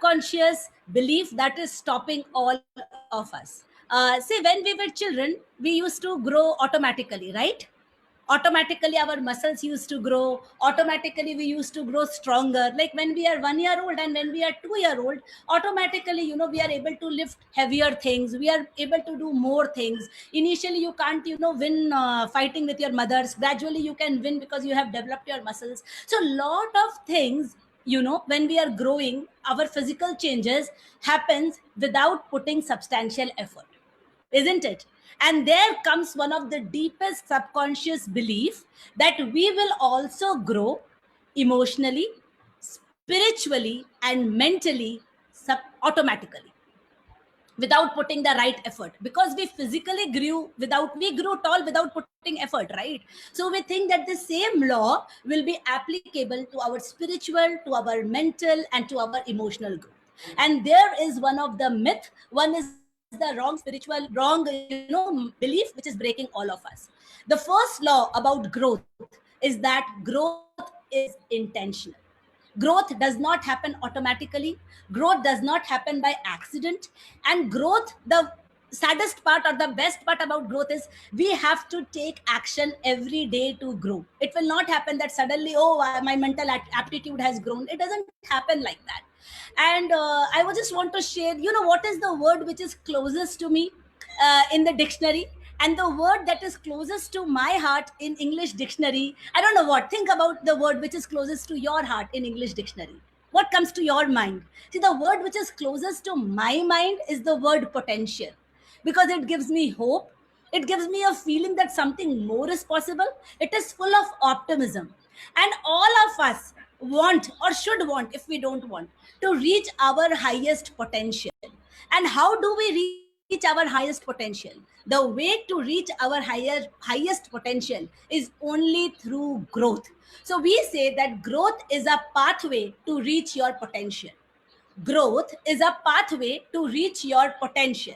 subconscious belief that is stopping all of us. Say, when we were children, we used to grow automatically, right? Automatically our muscles used to grow, automatically we used to grow stronger. Like when we are 1 year old and when we are 2 year old, automatically, we are able to lift heavier things, we are able to do more things. Initially you can't, win fighting with your mothers. Gradually you can win because you have developed your muscles. So lot of things, when we are growing, our physical changes happens without putting substantial effort, isn't it? And there comes one of the deepest subconscious belief that we will also grow emotionally, spiritually, and mentally, automatically, without putting the right effort, because we grew tall without putting effort, right? So we think that the same law will be applicable to our spiritual, to our mental, and to our emotional growth. And there is one of the myth, one is the wrong belief, which is breaking all of us. The first law about growth is that growth is intentional. Growth does not happen automatically. Growth does not happen by accident. And growth, the saddest part or the best part about growth is we have to take action every day to grow. It will not happen that suddenly, oh, my mental aptitude has grown. It doesn't happen like that. And I would just want to share, what is the word which is closest to me in the dictionary? And the word that is closest to my heart in English dictionary, I don't know what. Think about the word which is closest to your heart in English dictionary. What comes to your mind? See, the word which is closest to my mind is the word potential, because it gives me hope. It gives me a feeling that something more is possible. It is full of optimism. And all of us want, or should want if we don't want, to reach our highest potential. And how do we reach our highest potential? The way to reach our highest potential is only through growth. So we say that growth is a pathway to reach your potential. Growth is a pathway to reach your potential.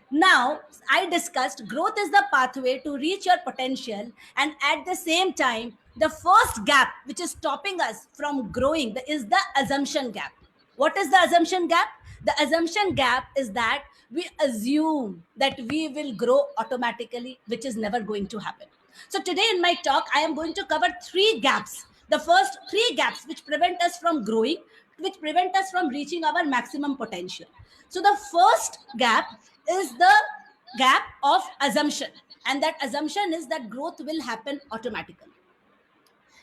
Now, I discussed growth is the pathway to reach your potential, and at the same time, the first gap which is stopping us from growing is the assumption gap. What is the assumption gap? The assumption gap is that we assume that we will grow automatically, which is never going to happen. So, today in my talk, I am going to cover three gaps. The first three gaps which prevent us from growing, which prevent us from reaching our maximum potential. So, the first gap is the gap of assumption, and that assumption is that growth will happen automatically.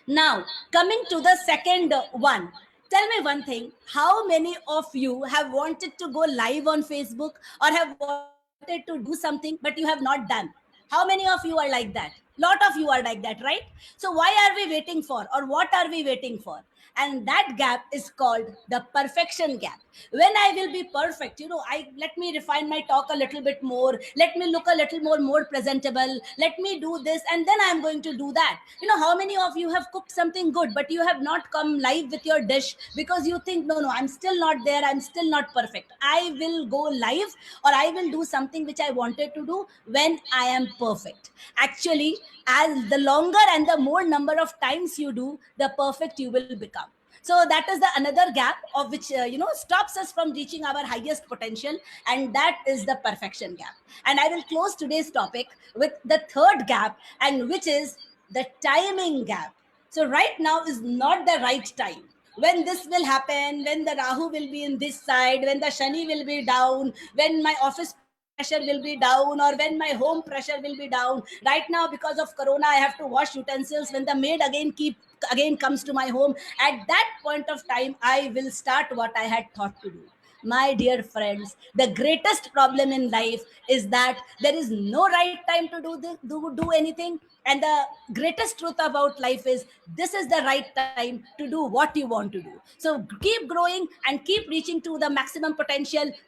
Now, coming to the second one, tell me one thing: how many of you have wanted to go live on Facebook or have wanted to do something but you have not done? How many of you are like that? Lot of you are like that, right? So why are we waiting for, or what are we waiting for? And that gap is called the perfection gap. When I will be perfect, I let me refine my talk a little bit more, let me look a little more presentable, let me do this, and then I am going to do that. How many of you have cooked something good but you have not come live with your dish because you think, no, I'm still not there, I'm still not perfect. I will go live, or I will do something which I wanted to do when I am perfect. Actually, as the longer and the more number of times you do, the perfect you will become. So that is the another gap of which stops us from reaching our highest potential, and that is the perfection gap. And I will close today's topic with the third gap, and which is the timing gap. So right now is not the right time. When this will happen, when the Rahu will be in this side, when the Shani will be down, when my office pressure will be down, or when my home pressure will be down. Right now, because of corona, I have to wash utensils. When the maid again comes to my home, at that point of time I will start what I had thought to do. My dear friends, the greatest problem in life is that there is no right time to do anything. And the greatest truth about life is this is the right time to do what you want to do. So keep growing and keep reaching to the maximum potential.